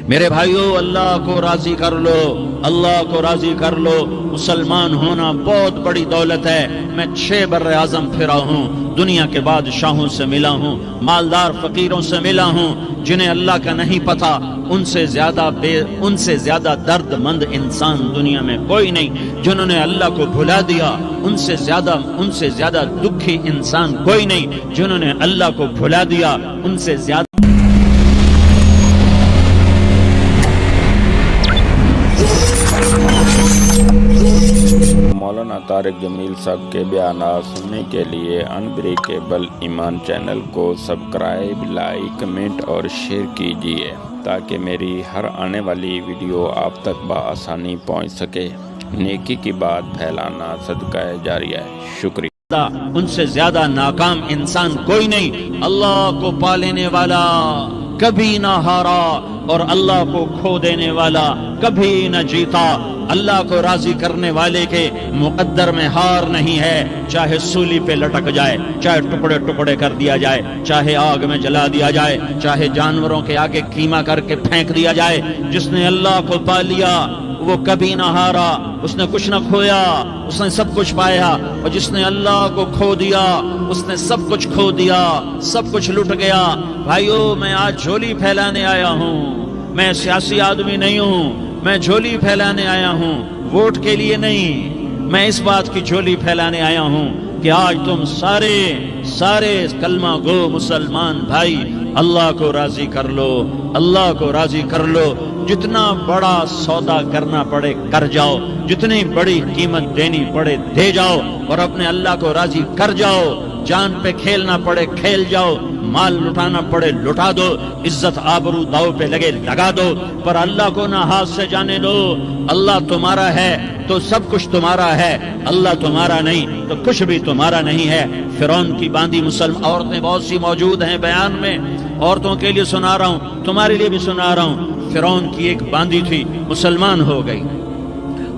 میرے بھائیوں، اللہ کو راضی کر لو، اللہ کو راضی کر لو۔ مسلمان ہونا بہت بڑی دولت ہے۔ میں 6 بر اعظم پھرا ہوں، دنیا کے بادشاہوں سے ملا ہوں، مالدار فقیروں سے ملا ہوں، جنہیں اللہ کا نہیں پتا، ان سے زیادہ درد مند انسان دنیا میں کوئی نہیں۔ جنہوں نے اللہ کو بھلا دیا، ان سے زیادہ دکھی انسان کوئی نہیں۔ جنہوں نے اللہ کو بھلا دیا، ان سے زیادہ مولانا طارق جمیل صاحب کے بیانات سننے کے لیے انبریکیبل ایمان چینل کو سبسکرائب، لائک، کمنٹ اور شیئر کیجیے تاکہ میری ہر آنے والی ویڈیو آپ تک بآسانی پہنچ سکے۔ نیکی کی بات پھیلانا صدقہ جاریہ ہے۔ شکریہ۔ ان سے زیادہ ناکام انسان کوئی نہیں۔ اللہ کو پا لینے والا کبھی نہ ہارا، اور اللہ کو کھو دینے والا کبھی نہ جیتا۔ اللہ کو راضی کرنے والے کے مقدر میں ہار نہیں ہے، چاہے سولی پہ لٹک جائے، چاہے ٹکڑے ٹکڑے کر دیا جائے، چاہے آگ میں جلا دیا جائے، چاہے جانوروں کے آگے قیمہ کر کے پھینک دیا جائے۔ جس نے اللہ کو پا لیا وہ کبھی نہ ہارا، اس نے کچھ نہ کھویا، اس نے سب کچھ پایا۔ اور جس نے اللہ کو کھو دیا، اس نے سب کچھ کھو دیا، سب کچھ لٹ گیا۔ بھائیو، میں آج جھولی پھیلانے آیا ہوں، میں سیاسی آدمی نہیں ہوں، میں جھولی پھیلانے آیا ہوں، ووٹ کے لیے نہیں۔ میں اس بات کی جھولی پھیلانے آیا ہوں کہ آج تم سارے کلمہ گو مسلمان بھائی اللہ کو راضی کر لو، اللہ کو راضی کر لو۔ جتنا بڑا سودا کرنا پڑے کر جاؤ، جتنی بڑی قیمت دینی پڑے دے جاؤ، اور اپنے اللہ کو راضی کر جاؤ۔ جان پہ کھیلنا پڑے کھیل جاؤ، مال لٹانا پڑے لٹا دو، عزت آبرو داؤ پہ لگے لگا دو، پر اللہ کو نہ ہاتھ سے جانے دو۔ اللہ تمہارا ہے تو سب کچھ تمہارا ہے، اللہ تمہارا نہیں تو کچھ بھی تمہارا نہیں ہے۔ فرعون کی باندھی مسلم عورتیں بہت سی موجود ہیں بیان میں، عورتوں کے لیے سنا رہا ہوں، تمہارے لیے بھی سنا رہا ہوں۔ فرعون کی ایک باندھی تھی، مسلمان ہو گئی۔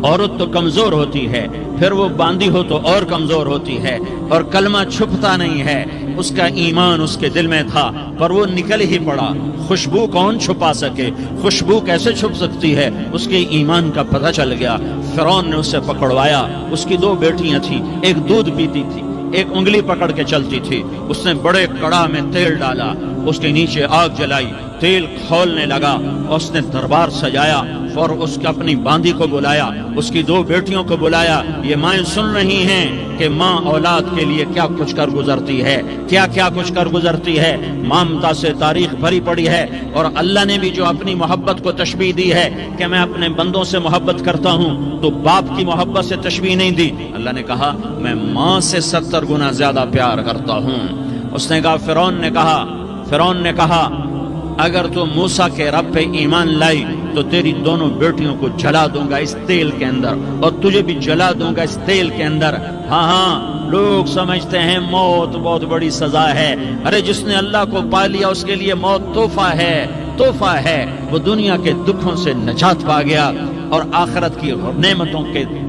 عورت تو کمزور ہوتی ہے، پھر وہ باندھی ہو تو اور کمزور ہوتی ہے، اور کلمہ چھپتا نہیں ہے۔ اس کا ایمان اس کے دل میں تھا، پر وہ نکل ہی پڑا۔ خوشبو کون چھپا سکے؟ خوشبو کیسے چھپ سکتی ہے؟ اس کے ایمان کا پتہ چل گیا۔ فرعون نے اسے پکڑوایا۔ اس کی 2 بیٹیاں تھیں، ایک دودھ پیتی تھی، ایک انگلی پکڑ کے چلتی تھی۔ اس نے بڑے کڑا میں تیل ڈالا، اس کے نیچے آگ جلائی، تیل کھولنے لگا، اس نے دربار سجایا، اور اس کے اپنی باندھی کو بلایا، اس کی 2 بیٹیوں کو بلایا۔ یہ مائیں سن رہی ہیں کہ ماں اولاد کے لیے کیا کچھ کر گزرتی ہے، کیا کچھ کر گزرتی ہے۔ مامتا سے تاریخ بھری پڑی ہے، اور اللہ نے بھی جو اپنی محبت کو تشبیہ دی ہے کہ میں اپنے بندوں سے محبت کرتا ہوں، تو باپ کی محبت سے تشبیہ نہیں دی۔ اللہ نے کہا میں ماں سے 70 گنا زیادہ پیار کرتا ہوں۔ اس نے کہا فرعون نے کہا اگر تو موسیٰ کے رب پہ ایمان لائی تو تیری دونوں بیٹیوں کو جلا دوں گا اس تیل کے اندر، اور تجھے بھی جلا دوں گا اس تیل کے اندر۔ ہاں، لوگ سمجھتے ہیں موت بہت بڑی سزا ہے۔ ارے جس نے اللہ کو پا لیا اس کے لیے موت تحفہ ہے۔ وہ دنیا کے دکھوں سے نجات پا گیا اور آخرت کی نعمتوں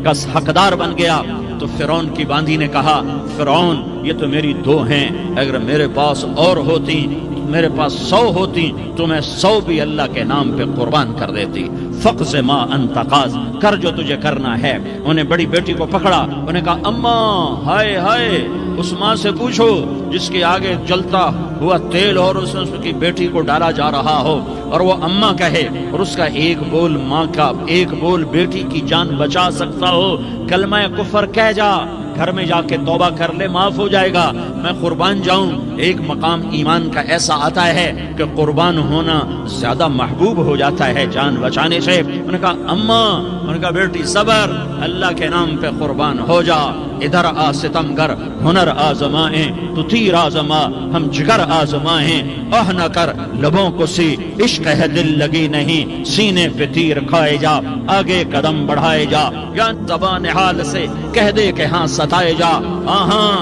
کا حقدار بن گیا۔ تو فرعون کی باندھی نے کہا فرعون یہ تو میری 2 ہیں، اگر میرے پاس اور ہوتی، میرے پاس 100 ہوتی تو میں 100 بھی اللہ کے نام پہ قربان کر دیتی۔ فقض ما انت قاض، کر جو تجھے کرنا ہے۔ انہیں بڑی بیٹی کو پکڑا، انہیں کہا اماں ہائے، اس ماں سے پوچھو جس کے آگے جلتا ہوا تیل اور اس کی بیٹی کو ڈالا جا رہا ہو، اور وہ اماں کہے، اور اس کا ایک بول ماں کا، ایک بول بیٹی کی جان بچا سکتا ہو، کلمہ کفر کہہ جا، گھر میں جا کے توبہ کر لے، معاف ہو جائے گا، میں قربان جاؤں۔ ایک مقام ایمان کا ایسا آتا ہے کہ قربان ہونا زیادہ محبوب ہو جاتا ہے جان بچانے سے۔ انہوں نے کہا اماں، انہوں نے کہا بیٹی صبر، اللہ کے نام پہ قربان ہو جا۔ ادھر آ ستمگر، ہنر آزمائیں، تو تیر آزما، ہم جگر آزمائیں، آہ نہ کر لبوں کو سی، عشق ہے دل لگی نہیں، سینے پہ تیر کھائے جا، آگے قدم بڑھائے جا، یا زبان حال سے کہہ دے کہ ہاں ستائے جا۔ ہاں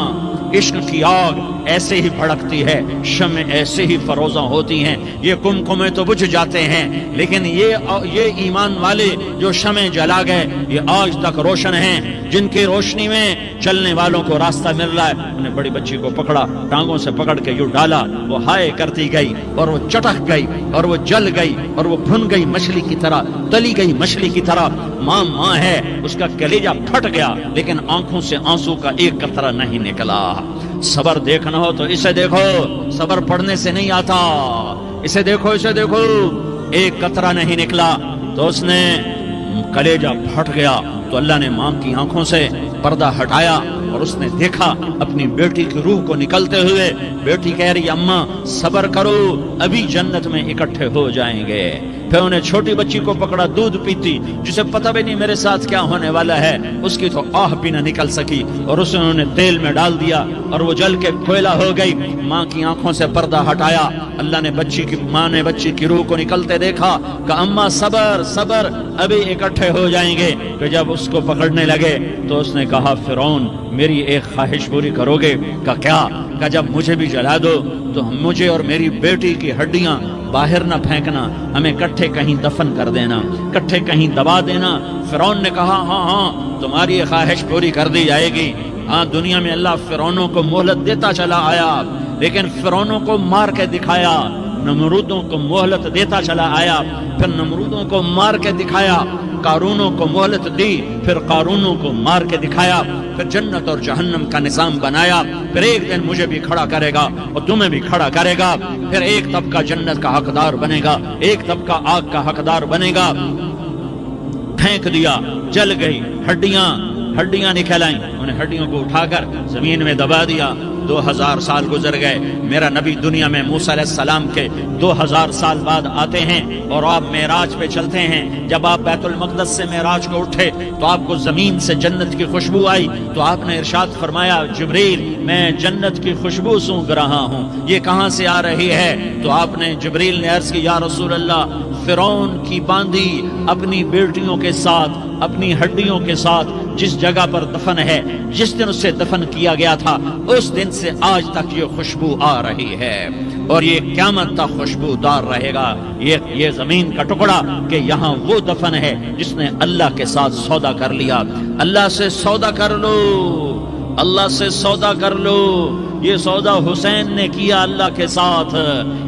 عشق کی آگ ایسے ہی بھڑکتی ہے، شمع ایسے ہی فروزاں ہوتی ہیں، یہ کمکمے تو بجھ جاتے ہیں، لیکن یہ ایمان والے جو شمع جلا گئے یہ آج تک روشن ہیں، جن کی روشنی میں چلنے والوں کو راستہ مل رہا ہے۔ انہیں بڑی بچی کو پکڑا، ٹانگوں سے پکڑ کے یوں ڈالا، وہ ہائے کرتی گئی اور وہ چٹک گئی اور وہ جل گئی اور وہ بھن گئی مچھلی کی طرح، تلی گئی مچھلی کی طرح۔ ماں ہے، اس کا کلیجہ پھٹ گیا، لیکن آنکھوں سے آنسو کا ایک قطرہ نہیں نکلا۔ صبر دیکھنا ہو تو اسے دیکھو، صبر پڑھنے سے نہیں آتا، اسے دیکھو، اسے دیکھو، ایک قطرہ نہیں نکلا تو اس نے کلیجہ پھٹ گیا۔ تو اللہ نے ماں کی آنکھوں سے پردہ ہٹایا اور اس نے دیکھا اپنی بیٹی کی روح کو نکلتے ہوئے۔ بیٹی کہہ رہی اماں صبر کرو، ابھی جنت میں اکٹھے ہو جائیں گے۔ پھر انہیں چھوٹی بچی کو پکڑا، دودھ پیتی، جسے پتہ بھی نہیں میرے ساتھ کیا ہونے والا ہے، اس کی تو آہ بھی نہ نکل سکی، اور اسے انہوں نے تیل میں ڈال دیا اور وہ جل کے کوئلہ ہو گئی۔ ماں کی آنکھوں سے پردہ ہٹایا، اللہ نے ماں نے بچی کی روح کو نکلتے دیکھا، کہ اماں صبر صبر، ابھی اکٹھے ہو جائیں گے۔ کہ جب اس کو پکڑنے لگے تو اس نے کہا فرعون میری ایک خواہش پوری کرو گے؟ کہ کیا؟ کہ جب مجھے بھی جلا دو تو مجھے اور میری بیٹی کی ہڈیاں باہر نہ پھینکنا، ہمیں کٹھے کہیں دفن کر دینا، کٹھے کہیں دبا دینا۔ فرعون نے کہا ہاں تمہاری خواہش پوری کر دی جائے گی۔ ہاں، دنیا میں اللہ فرعونوں کو مہلت دیتا چلا آیا، لیکن فرعونوں کو مار کے دکھایا، نمرودوں کو مہلت دیتا چلا آیا، پھر نمرودوں کو مار کے دکھایا، قارونوں کو مہلت دی، پھر قارونوں کو مار کے دکھایا، پھر جنت اور جہنم کا نظام بنایا۔ پھر ایک دن مجھے بھی کھڑا کرے گا اور تمہیں بھی کھڑا کرے گا، پھر ایک طبقہ جنت کا حقدار بنے گا، ایک طبقہ آگ کا حقدار بنے گا۔ پھینک دیا، جل گئی، ہڈیاں نکل آئیں، انہیں ہڈیوں کو اٹھا کر زمین میں دبا دیا۔ 2000 سال گزر گئے، میرا نبی دنیا میں موسیٰ علیہ السلام کے 2000 سال بعد آتے ہیں اور آپ معراج پہ چلتے ہیں۔ جب آپ بیت المقدس سے معراج کو اٹھے تو آپ کو زمین سے جنت کی خوشبو آئی، تو آپ نے ارشاد فرمایا جبریل میں جنت کی خوشبو سونگھ رہا ہوں، یہ کہاں سے آ رہی ہے؟ تو آپ نے جبریل نے عرض کی یا رسول اللہ، فرعون کی باندی اپنی بیٹیوں کے ساتھ، اپنی ہڈیوں کے ساتھ جس جگہ پر دفن ہے، جس دن اسے دفن کیا گیا تھا، اس دن سے آج تک یہ خوشبو آ رہی ہے، اور یہ قیامت تک خوشبو دار رہے گا۔ یہ زمین کا ٹکڑا کہ یہاں وہ دفن ہے جس نے اللہ کے ساتھ سودا کر لیا۔ اللہ سے سودا کر لو، اللہ سے سودا کر لو۔ یہ سودا حسین نے کیا اللہ کے ساتھ،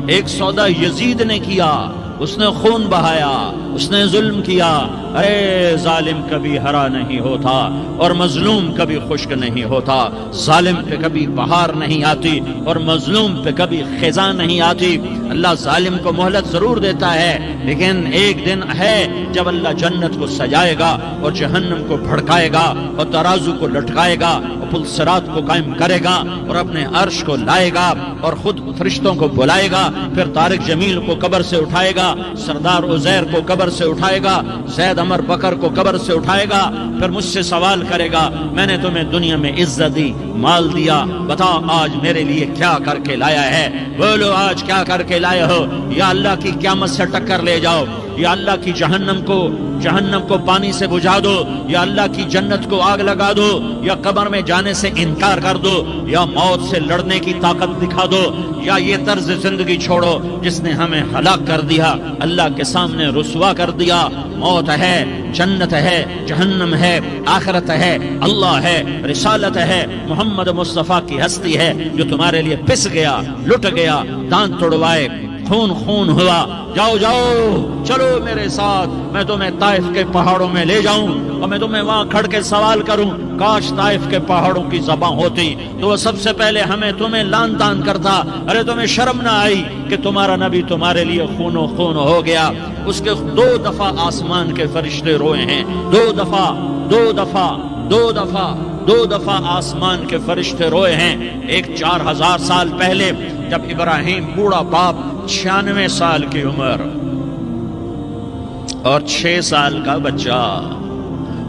ایک سودا یزید نے کیا، اس نے خون بہایا، اس نے ظلم کیا۔ ارے ظالم کبھی ہرا نہیں ہوتا اور مظلوم کبھی خشک نہیں ہوتا، ظالم پہ کبھی بہار نہیں آتی اور مظلوم پہ کبھی خزاں نہیں آتی۔ اللہ ظالم کو مہلت ضرور دیتا ہے، لیکن ایک دن ہے جب اللہ جنت کو سجائے گا اور جہنم کو بھڑکائے گا اور ترازو کو لٹکائے گا اور پل صراط کو قائم کرے گا اور اپنے عرش کو لائے گا اور خود فرشتوں کو بلائے گا، پھر طارق جمیل کو قبر سے اٹھائے گا، سردار عزیر کو قبر سے اٹھائے گا، زید عمر بکر کو قبر سے اٹھائے گا، پھر مجھ سے سوال کرے گا میں نے تمہیں دنیا میں عزت دی، مال دیا، بتا آج میرے لیے کیا کر کے لایا ہے؟ بولو آج کیا کر کے لائے ہو؟ یا اللہ کی قیامت سے ٹکر لے جاؤ، یا اللہ کی جہنم کو پانی سے بجھا دو، یا اللہ کی جنت کو آگ لگا دو، یا قبر میں جانے سے انکار کر دو، یا موت سے لڑنے کی طاقت دکھا دو، یا یہ طرز زندگی چھوڑو جس نے ہمیں ہلاک کر دیا، اللہ کے سامنے رسوا کر دیا۔ موت ہے، جنت ہے، جہنم ہے، آخرت ہے، اللہ ہے، رسالت ہے، محمد مصطفیٰ کی ہستی ہے جو تمہارے لیے پس گیا، لٹ گیا، دانت توڑوائے، خون ہوا۔ جاؤ چلو میرے ساتھ، میں تمہیں طائف کے پہاڑوں میں لے جاؤں اور میں تمہیں وہاں کھڑ کے سوال کروں، کاش طائف کے پہاڑوں کی زبان ہوتی تو وہ سب سے پہلے تمہیں لان تان کرتا۔ ارے تمہیں شرم نہ آئی کہ تمہارا نبی تمہارے لیے خون ہو گیا؟ اس کے 2 دفعہ آسمان کے فرشتے روئے ہیں، 2 دفعہ آسمان کے فرشتے روئے ہیں۔ ایک 4000 سال پہلے جب ابراہیم بوڑھا باپ، 96 سال کی عمر اور 6 سال کا بچہ،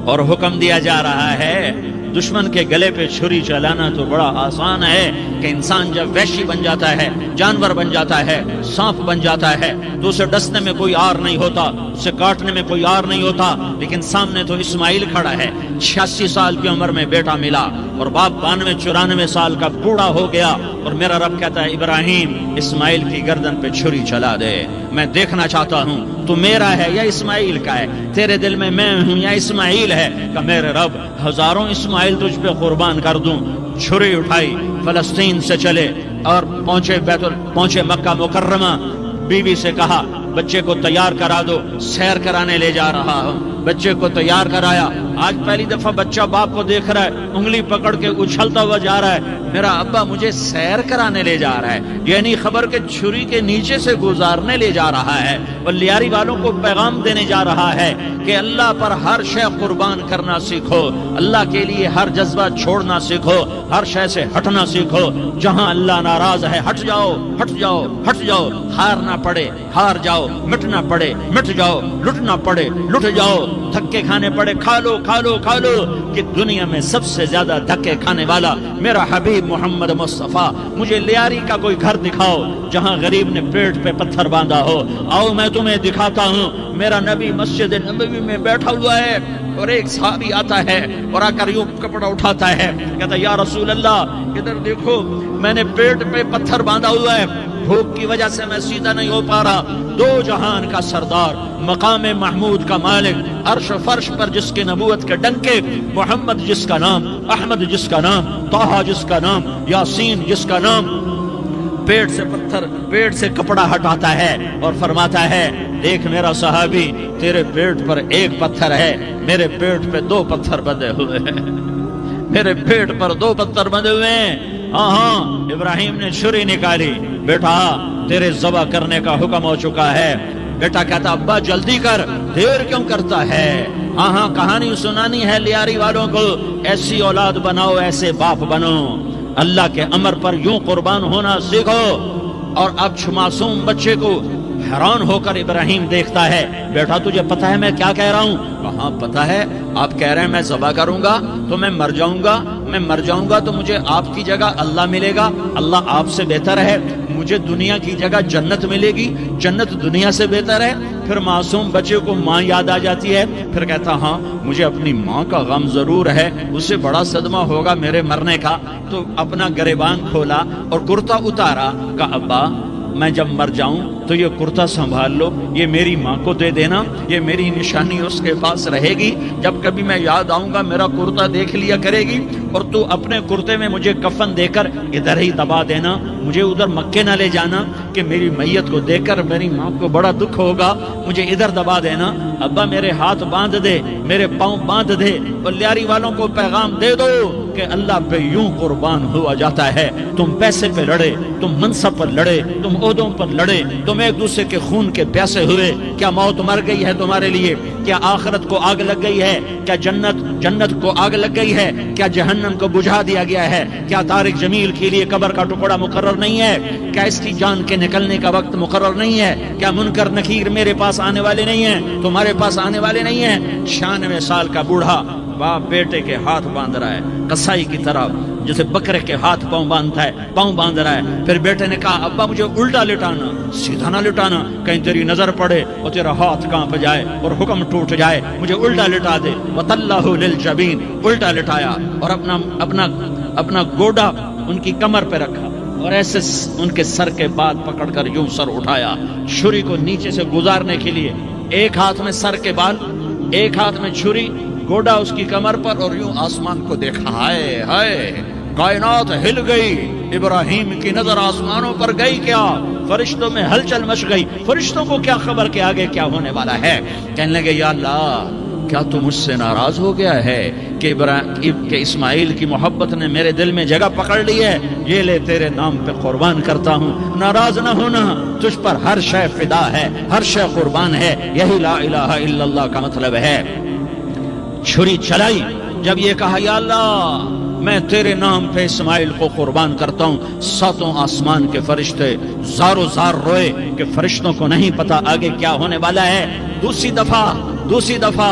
اور حکم دیا جا رہا ہے دشمن کے گلے پہ چھری چلانا تو بڑا آسان ہے کہ انسان جب وحشی بن جاتا ہے، جانور بن جاتا ہے، سانپ بن جاتا ہے تو اسے ڈسنے میں کوئی آر نہیں ہوتا، اسے کاٹنے میں کوئی آر نہیں ہوتا، لیکن سامنے تو اسماعیل کھڑا ہے، 86 سال کی عمر میں بیٹا ملا اور باپ 92-94 سال کا بوڑھا ہو گیا، اور میرا رب کہتا ہے ابراہیم اسماعیل کی گردن پہ چھری چلا دے، میں دیکھنا چاہتا ہوں تو میرا ہے یا اسماعیل کا ہے، تیرے دل میں میں ہوں یا اسماعیل ہے، کہ میرے رب ہزاروں اسماعیل تجھ پہ قربان کر دوں۔ چھری اٹھائی، فلسطین سے چلے اور پہنچے مکہ مکرمہ، بیوی سے کہا بچے کو تیار کرا دو، سیر کرانے لے جا رہا ہوں، بچے کو تیار کرایا۔ آج پہلی دفعہ بچہ باپ کو دیکھ رہا ہے، انگلی پکڑ کے اچھلتا ہوا جا رہا ہے، میرا ابا مجھے سیر کرانے لے جا رہا ہے، یعنی خبر کے چھری کے نیچے سے گزارنے لے جا رہا ہے، اور لیاری والوں کو پیغام دینے جا رہا ہے کہ اللہ پر ہر شے قربان کرنا سیکھو، اللہ کے لیے ہر جذبہ چھوڑنا سیکھو، ہر شے سے ہٹنا سیکھو، جہاں اللہ ناراض ہے ہٹ جاؤ، ہٹ جاؤ، ہٹ جاؤ، ہارنا پڑے ہار جاؤ، مٹنا پڑے مٹ جاؤ، لٹنا پڑے لٹ جاؤ، دھکے کھانے پڑے کھا لو کھا لو کھا لو، کہ دنیا میں سب سے زیادہ دھکے کھانے والا میرا حبیب محمد مصطفیٰ، مجھے لیاری کا کوئی گھر دکھاؤ جہاں غریب نے پیٹ پہ پتھر باندھا ہو، آؤ میں تمہیں دکھاتا ہوں۔ میرا نبی مسجد نبوی میں بیٹھا ہوا ہے اور ایک صحابی آتا ہے اور آ کر یوں کپڑا اٹھاتا ہے، کہتا ہے یا رسول اللہ ادھر دیکھو، میں نے پیٹ پہ پتھر باندھا ہوا ہے، بھوک کی وجہ سے میں سیدھا نہیں ہو پا رہا، دو جہان کا سردار، مقام محمود کا مالک، عرش فرش پر جس کے نبوت کے ڈنکے، محمد جس کا نام، احمد جس کا نام، طہ جس کا نام، یاسین جس کا نام، پیٹ سے کپڑا ہٹاتا ہے اور فرماتا ہے دیکھ میرا صحابی، تیرے پیٹ پر ایک پتھر ہے، میرے پیٹ پہ 2 پتھر بندھے ہوئے ہیں، میرے پیٹ پر 2 پتھر بندھے ہوئے ہیں۔ ہاں ابراہیم نے چھری نکالی، بیٹا تیرے ذبح کرنے کا حکم ہو چکا ہے۔ بیٹا کہتا ابا جلدی کر، دیر کیوں کرتا ہے؟ ہاں کہانی سنانی ہے لیاری والوں کو، ایسی اولاد بناؤ، ایسے باپ بنو، اللہ کے امر پر یوں قربان ہونا سیکھو۔ اور اب معصوم بچے کو حیران ہو کر ابراہیم دیکھتا ہے، بیٹا تجھے پتہ ہے میں کیا کہہ رہا ہوں؟ کہاں پتہ ہے، آپ کہہ رہے ہیں میں ذبح کروں گا تو میں مر جاؤں گا تو مجھے آپ کی جگہ اللہ ملے گا، اللہ آپ سے بہتر ہے، مجھے دنیا کی جگہ جنت ملے گی، جنت دنیا سے بہتر ہے۔ پھر معصوم بچے کو ماں یاد آ جاتی ہے، پھر کہتا ہاں مجھے اپنی ماں کا غم ضرور ہے، اسے بڑا صدمہ ہوگا میرے مرنے کا، تو اپنا گریبان کھولا اور کرتا اتارا، کہا ابا میں جب مر جاؤں تو یہ کرتا سنبھال لو، یہ میری ماں کو دے دینا، یہ میری نشانی اس کے پاس رہے گی، جب کبھی میں یاد آؤں گا میرا کرتا دیکھ لیا کرے گی، اور تو اپنے کرتے میں مجھے کفن دے کر ادھر ہی دبا دینا، مجھے ادھر مکے نہ لے جانا کہ میری میت کو دیکھ کر میری ماں کو بڑا دکھ ہوگا، مجھے ادھر دبا دینا۔ ابا میرے ہاتھ باندھ دے، میرے پاؤں باندھ دے، اور لیاری والوں کو پیغام دے دو کہ اللہ پہ یوں قربان ہوا جاتا ہے، تم پیسے پہ لڑے، تم منصب پر لڑے، تم عہدوں پر لڑے، تم ایک دوسرے کے خون کے پیاسے ہوئے، کیا موت مر گئی ہے تمہارے لیے؟ کیا آخرت کو آگ لگ گئی ہے؟ کیا جنت کو آگ لگ گئی ہے؟ کیا جہنم کو بجھا دیا گیا ہے؟ کیا طارق جمیل کے لیے قبر کا ٹکڑا مقرر نہیں ہے؟ کیا اس کی جان کے نکلنے کا وقت مقرر نہیں ہے؟ کیا منکر نکیر میرے پاس آنے والے نہیں ہیں، تمہارے پاس آنے والے نہیں ہیں؟ 96 سال کا بوڑھا باپ بیٹے کے ہاتھ باندھ رہا ہے کسائی کی طرح، جیسے بکرے کے ہاتھ پاؤں باندھتا ہے، پاؤں باندھ رہا ہے۔ پھر بیٹے نے کہا ابا مجھے الٹا لٹانا، سیدھا نہ لٹانا، کہیں تیری نظر پڑے اور تیرا ہاتھ کانپ جائے اور حکم ٹوٹ جائے، مجھے الٹا لٹا دے۔ وَطَلَّهُ لِلْجَبِينِ، الٹا لٹایا اور اپنا گوڈا ان کی کمر پہ رکھا اور ایسے ان کے سر کے بال پکڑ کر یوں سر اٹھایا، چھری کو نیچے سے گزارنے کے لیے، ایک ہاتھ میں سر کے بال، ایک ہاتھ میں چھری، گوڈا اس کی کمر پر، اور یوں آسمان کو دیکھا، ہائے ہائے کائنات ہل گئی، ابراہیم کی نظر آسمانوں پر گئی، کیا فرشتوں میں ہلچل مچ گئی، فرشتوں کو کیا خبر کہ آگے کیا ہونے والا ہے؟ کہنے لگے یا اللہ کیا تو مجھ سے ناراض ہو گیا ہے کہ اسماعیل کی محبت نے میرے دل میں جگہ پکڑ لی ہے، یہ لے تیرے نام پہ قربان کرتا ہوں۔ ناراض نہ ہونا، تجھ پر ہر شے فدا ہے، ہر شے قربان ہے، یہی لا الہ الا اللہ کا مطلب ہے۔ چھری چلائی، جب یہ کہا یا اللہ میں تیرے نام پہ اسماعیل کو قربان کرتا ہوں، 7 آسمان کے فرشتے زارو زار روئے کہ فرشتوں کو نہیں پتا آگے کیا ہونے والا ہے۔ دوسری دفعہ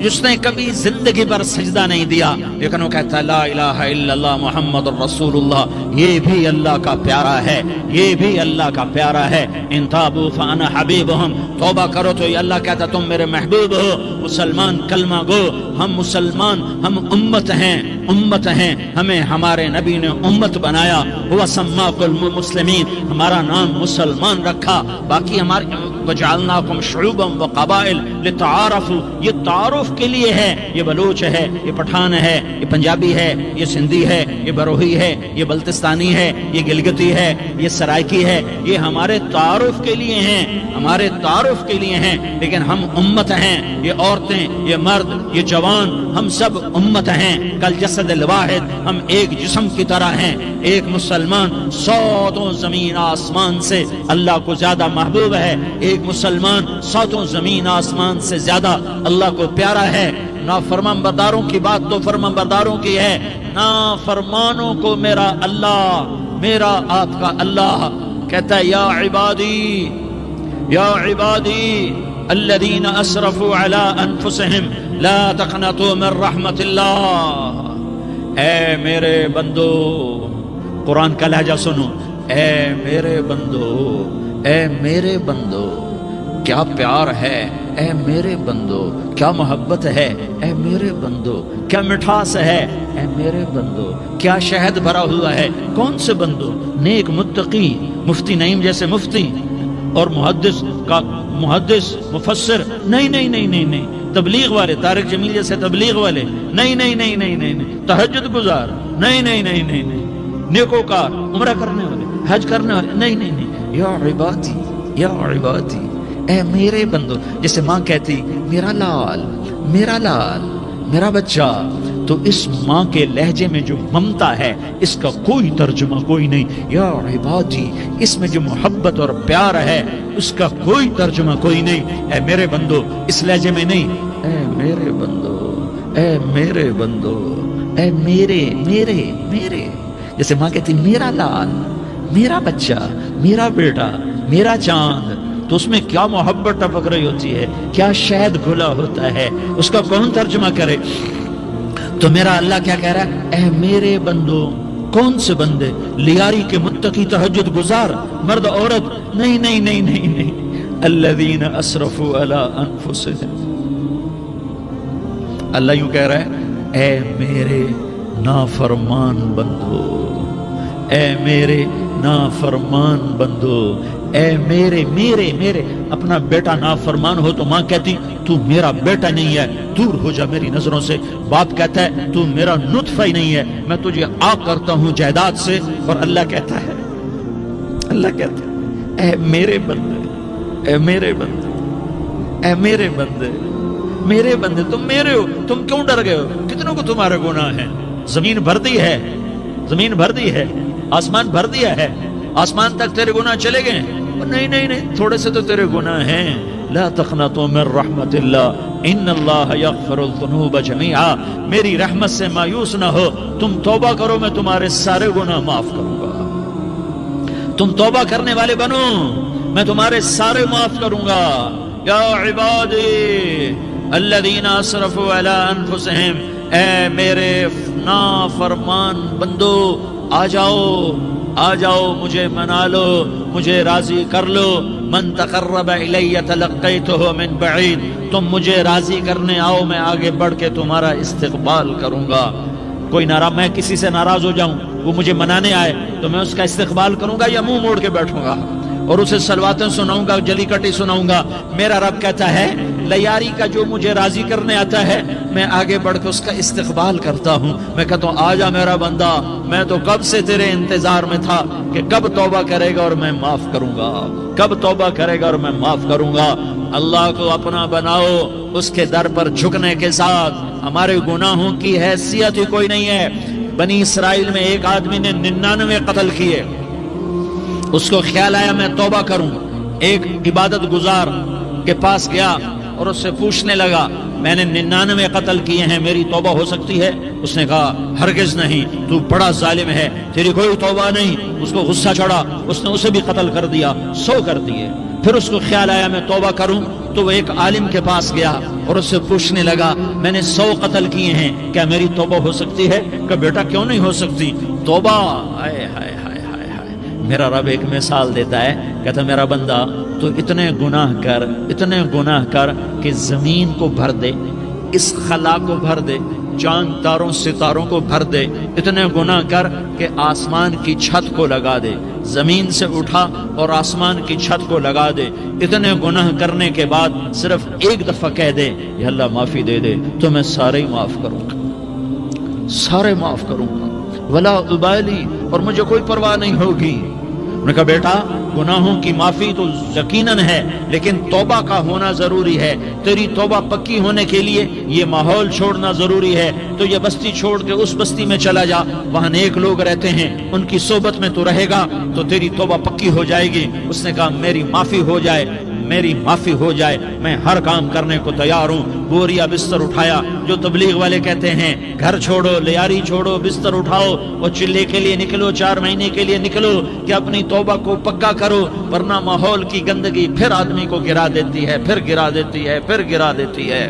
جس نے کبھی زندگی پر سجدہ نہیں دیا لیکن وہ کہتا ہے لا الہ الا اللہ محمد الرسول اللہ، یہ بھی اللہ کا پیارا ہے، یہ بھی اللہ کا پیارا ہے۔ ان تابوا فانا حبیبہم، توبہ کرو تو یہ اللہ کہتا تم میرے محبوب ہو۔ مسلمان کلمہ گو، ہم مسلمان، ہم امت ہیں، امت ہیں، ہمیں ہمارے نبی نے امت بنایا، وہ سماکم المسلمین، ہمارا نام مسلمان رکھا، باقی ہمارے وجعلناکم شعوبا وقبائل لتعارفوا، یہ تعارف کے لیے ہے، یہ بلوچ ہے، یہ پٹھان ہے، یہ پنجابی ہے، یہ سندھی ہے، یہ بروہی ہے، یہ بلتستانی ہے، یہ گلگتی ہے، یہ سرائکی ہے، یہ ہمارے تعارف کے لیے ہیں، ہمارے تعارف کے لیے ہیں، لیکن ہم امت ہیں، یہ عورتیں، یہ مرد، یہ جوان، ہم سب امت ہیں، کل جسد الواحد، ہم ایک جسم کی طرح ہیں۔ ایک مسلمان ساتوں زمین آسمان سے اللہ کو زیادہ محبوب ہے، ایک مسلمان ساتوں زمین آسمان سے زیادہ اللہ کو پیارا ہے۔ نافرمان برداروں کی بات تو فرمان برداروں کی ہے، نافرمانوں کو میرا اللہ، میرا آپ کا اللہ کہتا ہے یا عبادی، یا عبادی الذین اسرفوا علی انفسہم لا تقنطوا من رحمت اللہ، اے میرے بندو، قرآن کا لہجہ سنو، اے میرے بندو، اے میرے بندو، کیا پیار ہے، اے میرے بندو، کیا محبت ہے، اے میرے بندو، کیا مٹھاس ہے، اے میرے بندو، کیا شہد بھرا ہوا ہے۔ کون سے بندو؟ نیک متقی، مفتی نعیم جیسے مفتی اور محدث کا محدث مفسر، نہیں نہیں نہیں نہیں نہیں، تبلیغ والے، طارق جمیل جیسے تبلیغ والے، نہیں نہیں نہیں نہیں نہیں، تہجد گزار، نہیں نہیں نہیں نہیں نہیں، نیکوکار، عمرہ کرنے والے، حج کرنے والے، نہیں نہیں نہیں، یا عبادی، یا عبادی، اے میرے بندو، جیسے ماں کہتی میرا لال، میرا لال، میرا بچہ، تو اس ماں کے لہجے میں جو ممتا ہے اس کا کوئی ترجمہ کوئی نہیں، یا عبادی، اس میں جو محبت اور پیار ہے اس کا کوئی ترجمہ کوئی نہیں، اے میرے بندو، اس لہجے میں نہیں، اے میرے بندو، اے میرے بندو، اے میرے میرے میرے، جیسے ماں کہتی میرا لال، میرا بچہ، میرا بیٹا، میرا چاند، تو اس میں کیا محبت ٹپک رہی ہوتی ہے، کیا شہد گھلا ہوتا ہے، اس کا کون ترجمہ کرے؟ تو میرا اللہ کیا کہہ رہا ہے، اے میرے بندو، کون سے بندے؟ لیاری کے متقی، تہجد گزار، مرد عورت، نہیں نہیں نہیں نہیں نہیں، الذین اسرفوا علی انفسہم، اللہ یوں کہہ رہا ہے اے میرے نافرمان بندو، اے میرے نافرمان بندو، اے میرے میرے میرے، اپنا بیٹا نافرمان ہو تو ماں کہتی تو میرا بیٹا نہیں ہے، دور ہو جا میری نظروں سے۔ باپ کہتا ہے تو میرا نطفہ ہی نہیں ہے، میں تجھے آگ کرتا ہوں جائیداد سے، اور اللہ کہتا ہے، اللہ کہتا ہے اے میرے بندے، اے میرے بندے، اے میرے بندے، میرے بندے، تم میرے ہو، تم کیوں ڈر گئے ہو؟ کتنوں کو تمہارے گناہ ہیں؟ زمین بھر دی ہے، زمین بھر دی ہے، آسمان بھر دیا ہے، آسمان تک تیرے گناہ چلے گئے؟ نہیں نہیں نہیں، تھوڑے سے تو تیرے گناہ ہیں۔ لا تقنطوا من رحمت اللہ ان اللہ یغفر الذنوب جميعا، میری رحمت سے مایوس نہ ہو، تم توبہ کرو میں تمہارے سارے گناہ معاف کروں گا، تم توبہ کرنے والے بنو میں تمہارے سارے معاف کروں گا۔ یا عبادی الذین اسرفوا علی انفسہم، اے میرے نافرمان بندو، آ جاؤ، آ جاؤ، مجھے منا لو، مجھے راضی کر لو۔ من تقرب الی تلقیتہ من بعید، تم مجھے راضی کرنے آؤ، میں آگے بڑھ کے تمہارا استقبال کروں گا۔ کوئی ناراض، میں کسی سے ناراض ہو جاؤں، وہ مجھے منانے آئے تو میں اس کا استقبال کروں گا یا منہ موڑ کے بیٹھوں گا اور اسے صلواتیں سناؤں گا، جلی کٹی سناؤں گا؟ میرا رب کہتا ہے لیاری کا جو مجھے راضی کرنے آتا ہے میں آگے بڑھ کے اس کا استقبال کرتا ہوں، میں کہتا ہوں آ جا میرا بندہ، میں تو کب سے تیرے انتظار میں تھا کہ کب توبہ کرے گا اور میں معاف کروں گا، کب توبہ کرے گا اور میں معاف کروں گا۔ اللہ کو اپنا بناؤ، اس کے در پر جھکنے کے ساتھ۔ ہمارے گناہوں کی حیثیت ہی کوئی نہیں ہے۔ بنی اسرائیل میں ایک آدمی نے 99 قتل کیے، اس کو خیال آیا میں توبہ کروں، ایک عبادت گزار کے پاس گیا اور اس سے پوچھنے لگا میں نے 99 قتل کیے ہیں، میری توبہ ہو سکتی ہے؟ اس نے کہا ہرگز نہیں، تو بڑا ظالم ہے، تیری کوئی توبہ نہیں۔ اس کو غصہ چڑھا، اس نے اسے بھی قتل کر دیا، 100 کر دیے۔ پھر اس کو خیال آیا میں توبہ کروں تو وہ ایک عالم کے پاس گیا اور اس سے پوچھنے لگا میں نے 100 قتل کیے ہیں، کیا میری توبہ ہو سکتی ہے؟ کہ بیٹا کیوں نہیں ہو سکتی توبہ؟ ہائے ہائے ہائے ہائے ہائے، میرا رب ایک مثال دیتا ہے، کہتا میرا بندہ تو اتنے گناہ کر کہ زمین کو بھر دے، اس خلا کو بھر دے، چاند تاروں ستاروں کو بھر دے، اتنے گناہ کر کہ آسمان کی چھت کو لگا دے، زمین سے اٹھا اور آسمان کی چھت کو لگا دے، اتنے گناہ کرنے کے بعد صرف ایک دفعہ کہہ دے یا اللہ معافی دے دے تو میں سارے معاف کروں گا، سارے معاف کروں گا، ولا ابالی، اور مجھے کوئی پرواہ نہیں ہوگی۔ انہوں نے کہا بیٹا گناہوں کی معافی تو یقیناً ہے لیکن توبہ کا ہونا ضروری ہے، تیری توبہ پکی ہونے کے لیے یہ ماحول چھوڑنا ضروری ہے، تو یہ بستی چھوڑ کے اس بستی میں چلا جا، وہاں نیک لوگ رہتے ہیں، ان کی صحبت میں تو رہے گا تو تیری توبہ پکی ہو جائے گی۔ اس نے کہا میری معافی ہو جائے، میری معافی ہو جائے، میں ہر کام کرنے کو تیار ہوں۔ بوریا بستر اٹھایا، جو تبلیغ والے کہتے ہیں گھر چھوڑو، لیاری چھوڑو، بستر اٹھاؤ اور چلے کے لیے نکلو، 4 مہینے کے لیے نکلو کہ اپنی توبہ کو پکا کرو، ورنہ ماحول کی گندگی پھر آدمی کو گرا دیتی ہے، پھر گرا دیتی ہے، پھر گرا دیتی ہے۔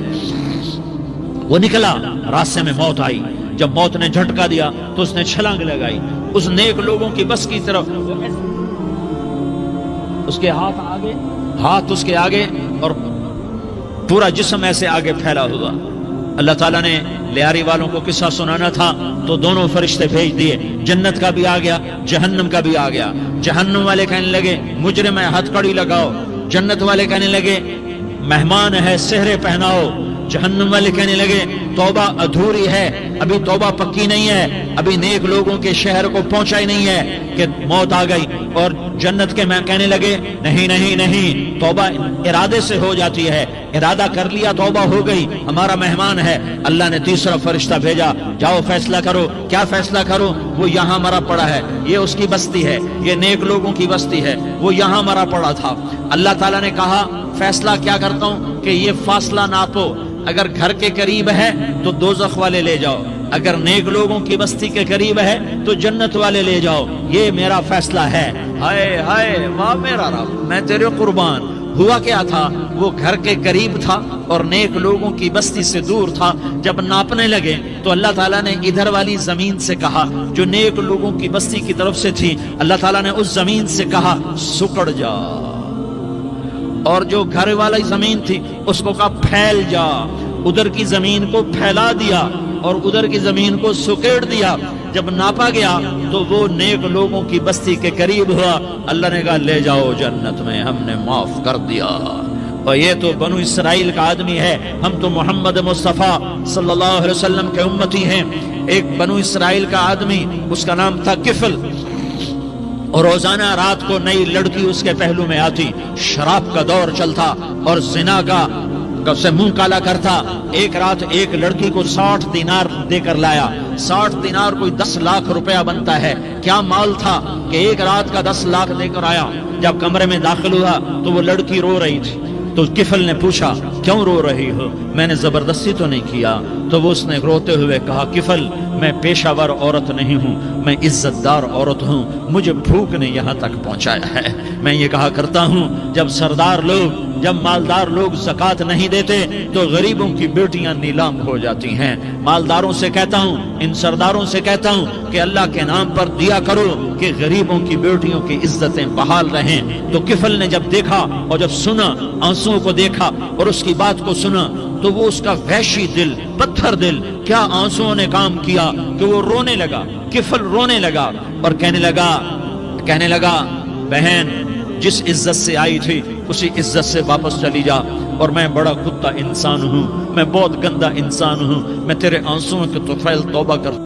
وہ نکلا، راستے میں موت آئی، جب موت نے جھٹکا دیا تو اس نے چھلانگ لگائی اس نیک لوگوں کی بس کی طرف، اس کے ہاتھ اس کے آگے اور پورا جسم ایسے آگے پھیلا ہوا۔ اللہ تعالیٰ نے لیاری والوں کو قصہ سنانا تھا تو دونوں فرشتے بھیج دیے، جنت کا بھی آ گیا، جہنم کا بھی آ گیا۔ جہنم والے کہنے لگے مجرم ہے ہتھ کڑی لگاؤ، جنت والے کہنے لگے مہمان ہے سہرے پہناؤ، جہنم والے کہنے لگے توبہ ادھوری ہے، ابھی توبہ پکی نہیں ہے، ابھی نیک لوگوں کے شہر کو پہنچا ہی نہیں ہے کہ موت آ گئی۔ اور جنت کے میں کہنے لگے نہیں، توبہ ارادے سے ہو جاتی ہے، ارادہ کر لیا توبہ ہو گئی، ہمارا مہمان ہے۔ اللہ نے تیسرا فرشتہ بھیجا، جاؤ فیصلہ کرو، کیا فیصلہ کرو؟ وہ یہاں مرا پڑا ہے، یہ اس کی بستی ہے، یہ نیک لوگوں کی بستی ہے، وہ یہاں مرا پڑا تھا۔ اللہ تعالیٰ نے کہا فیصلہ کیا کرتا ہوں کہ یہ فاصلہ ناپو، اگر گھر کے قریب ہے تو دوزخ والے لے جاؤ، اگر نیک لوگوں کی بستی کے قریب ہے تو جنت والے لے جاؤ، یہ میرا فیصلہ ہے۔ ہائے ہائے واہ میرا رب، میں تیرے قربان۔ ہوا کیا تھا؟ وہ گھر کے قریب تھا اور نیک لوگوں کی بستی سے دور تھا۔ جب ناپنے لگے تو اللہ تعالیٰ نے ادھر والی زمین سے کہا جو نیک لوگوں کی بستی کی طرف سے تھی، اللہ تعالیٰ نے اس زمین سے کہا سکڑ جا، اور جو گھر والی زمین تھی اس کو کہا پھیل جا، ادھر کی زمین کو پھیلا دیا اور ادھر کی زمین کو سکیڑ دیا۔ جب ناپا گیا تو وہ نیک لوگوں کی بستی کے قریب ہوا، اللہ نے کہا لے جاؤ جنت میں، ہم نے معاف کر دیا۔ اور یہ تو بنو اسرائیل کا آدمی ہے، ہم تو محمد مصطفیٰ صلی اللہ علیہ وسلم کے امتی ہیں۔ ایک بنو اسرائیل کا آدمی، اس کا نام تھا کفل، اور روزانہ رات کو نئی لڑکی اس کے پہلو میں آتی، شراب کا دور چلتا اور زنا کا سے منہ کالا کرتا۔ ایک رات ایک لڑکی کو 60 دینار دے کر لایا، 60 دینار کوئی 10 لاکھ روپیہ بنتا ہے۔ کیا مال تھا کہ ایک رات کا 10 لاکھ دے کر آیا۔ جب کمرے میں داخل ہوا تو وہ لڑکی رو رہی تھی، تو کفل نے پوچھا کیوں رو رہی ہو؟ میں نے زبردستی تو نہیں کیا۔ تو وہ اس نے روتے ہوئے کہا کفل میں پیشہ ور عورت نہیں ہوں، میں عزت دار عورت ہوں، مجھے بھوک نے یہاں تک پہنچایا ہے۔ میں یہ کہا کرتا ہوں جب سردار لوگ، جب مالدار لوگ زکوٰۃ نہیں دیتے تو غریبوں کی بیٹیاں نیلام ہو جاتی ہیں۔ مالداروں سے کہتا ہوں، ان سرداروں سے کہتا ہوں کہ اللہ کے نام پر دیا کرو کہ غریبوں کی بیٹیوں کی عزتیں بحال رہیں۔ تو کفل نے جب دیکھا اور جب سنا، آنسوؤں کو دیکھا اور اس کی بات کو سنا، تو وہ اس کا وحشی دل، پتھر دل، کیا آنسوؤں نے کام کیا کہ وہ رونے لگا۔ کفل رونے لگا اور کہنے لگا بہن جس عزت سے آئی تھی اسی عزت سے واپس چلی جا، اور میں بڑا کتا انسان ہوں، میں بہت گندا انسان ہوں، میں تیرے آنسوؤں کے طفیل توبہ کرتا